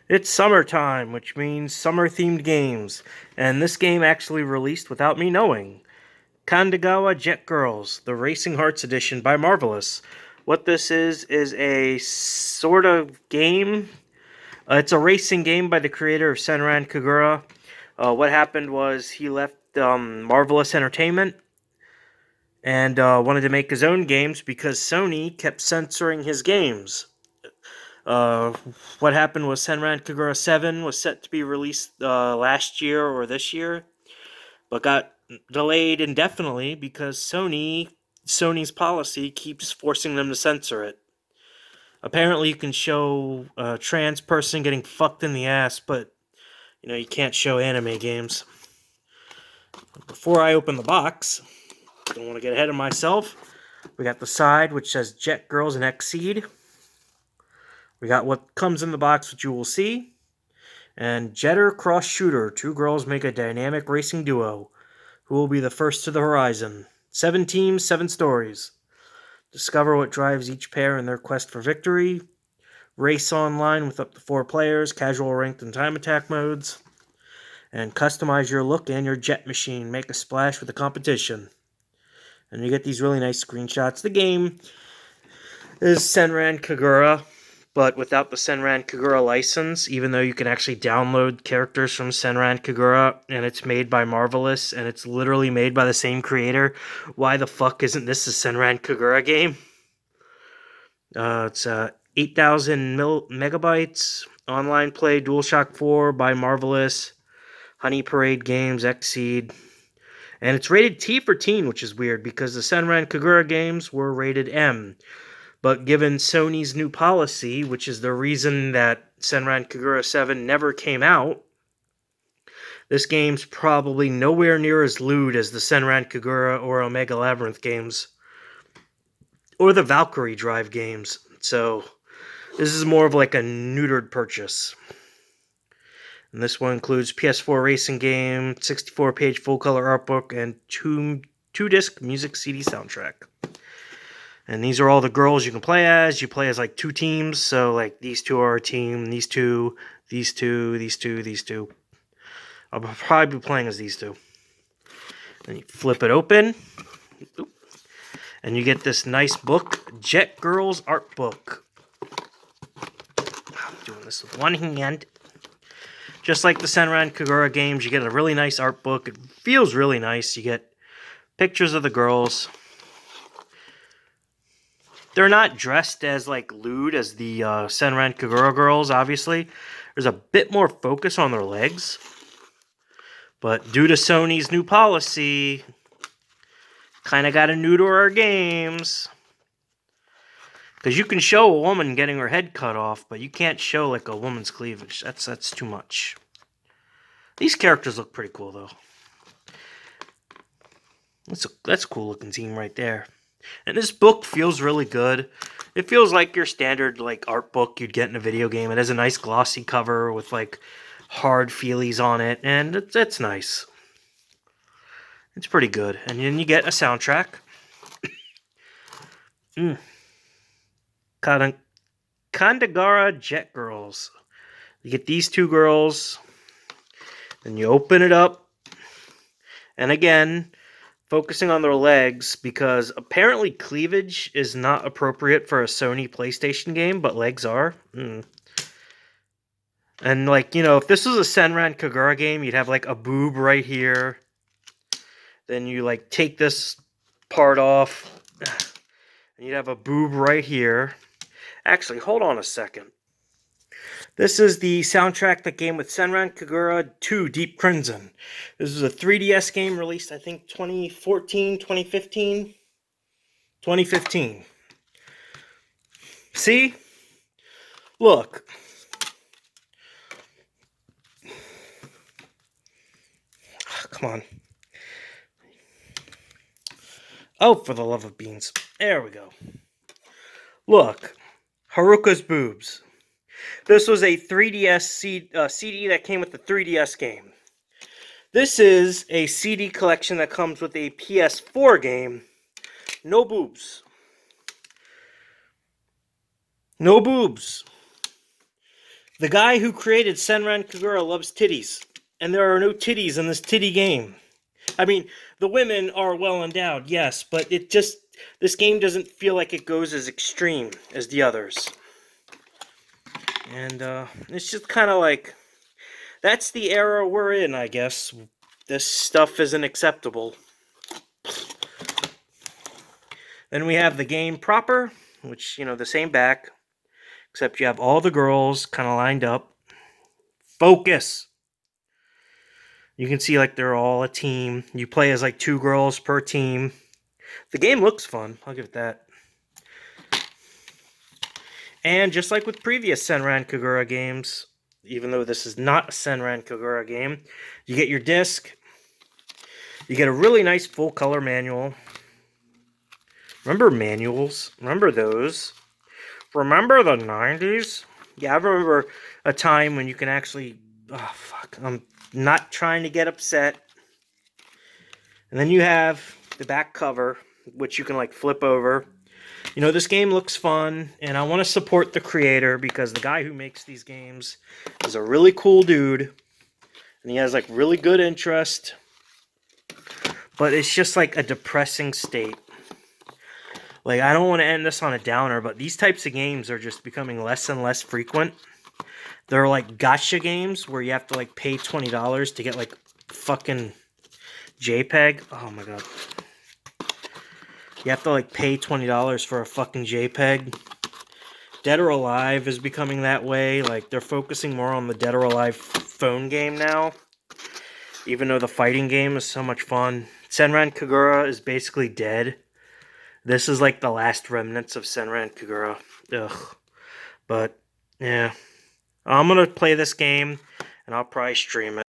It's summertime, which means summer-themed games, and this game actually released without me knowing. Kandegawa Jet Girls, the Racing Hearts Edition by Marvelous. What this is a sort of game. It's a racing game by the creator of Senran Kagura. What happened was he left Marvelous Entertainment and wanted to make his own games because Sony kept censoring his games. Uh, what happened was Senran Kagura 7 was set to be released last year or this year, but got delayed indefinitely because Sony's policy keeps forcing them to censor it. Apparently, you can show a trans person getting fucked in the ass, but you can't show anime games. Before I open the box, don't want to get ahead of myself. We got the side which says Jet Girls and Exceed. We got what comes in the box, which you will see. And Jetter Cross Shooter. Two girls make a dynamic racing duo. Who will be the first to the horizon? 7 teams, 7 stories. Discover what drives each pair in their quest for victory. Race online with up to 4 players, casual, ranked, and time attack modes. And customize your look and your jet machine. Make a splash with the competition. And you get these really nice screenshots. The game is Senran Kagura, but without the Senran Kagura license, even though you can actually download characters from Senran Kagura, and it's made by Marvelous, and it's literally made by the same creator. Why the fuck isn't this a Senran Kagura game? It's 8,000 megabytes, online play, DualShock 4 by Marvelous, Honey Parade Games, Xseed. And it's rated T for teen, which is weird, because the Senran Kagura games were rated M. But given Sony's new policy, which is the reason that Senran Kagura 7 never came out, this game's probably nowhere near as lewd as the Senran Kagura or Omega Labyrinth games, or the Valkyrie Drive games. So this is more of like a neutered purchase. And this one includes PS4 racing game, 64-page full-color art book, and 2-disc music CD soundtrack. And these are all the girls you can play as. You play as like 2 teams. So like these 2 are a team, these 2, these 2, these 2, these 2. I'll probably be playing as these 2. Then you flip it open. And you get this nice book, Jet Girls Art Book. I'm doing this with one hand. Just like the Senran Kagura games, you get a really nice art book. It feels really nice. You get pictures of the girls. They're not dressed as like lewd as the Senran Kagura girls, obviously. There's a bit more focus on their legs. But due to Sony's new policy, kind of got to neuter our games. Because you can show a woman getting her head cut off, but you can't show like a woman's cleavage. That's too much. These characters look pretty cool, though. That's a cool looking team right there. And this book feels really good. It feels like your standard like art book you'd get in a video game. It has a nice glossy cover with like hard feelies on it, and it's nice. It's pretty good. And then you get a soundtrack. Kandegawa Jet Girls. You get these 2 girls. Then you open it up. And again, focusing on their legs, because apparently cleavage is not appropriate for a Sony PlayStation game, but legs are. And like, if this was a Senran Kagura game, you'd have like a boob right here. Then you like take this part off, and you'd have a boob right here. Actually, hold on a second. This is the soundtrack that came with Senran Kagura 2 Deep Crimson. This is a 3DS game released, I think, 2014, 2015? 2015. See? Look. Come on. Oh, for the love of beans. There we go. Look. Haruka's boobs. This was a 3DS CD that came with the 3DS game. This is a CD collection that comes with a PS4 game. No boobs. No boobs. The guy who created Senran Kagura loves titties, and there are no titties in this titty game. I mean, the women are well endowed, yes, but this game doesn't feel like it goes as extreme as the others. And it's just kind of like, that's the era we're in, I guess. This stuff isn't acceptable. Then we have the game proper, which, the same back, except you have all the girls kind of lined up. Focus! You can see like they're all a team. You play as like 2 girls per team. The game looks fun, I'll give it that. And just like with previous Senran Kagura games, even though this is not a Senran Kagura game, you get your disc. You get a really nice full color manual. Remember manuals? Remember those? Remember the 90s? Yeah, I remember a time when you can actually... Oh, fuck. I'm not trying to get upset. And then you have the back cover, which you can like flip over. This game looks fun, and I want to support the creator because the guy who makes these games is a really cool dude, and he has like really good interest, but it's just like a depressing state. Like, I don't want to end this on a downer, but these types of games are just becoming less and less frequent. They're like gacha games where you have to like pay $20 to get like fucking JPEG. Oh my god. You have to like pay $20 for a fucking JPEG. Dead or Alive is becoming that way. Like, they're focusing more on the Dead or Alive phone game now. Even though the fighting game is so much fun. Senran Kagura is basically dead. This is like the last remnants of Senran Kagura. Ugh. But, yeah. I'm going to play this game, and I'll probably stream it.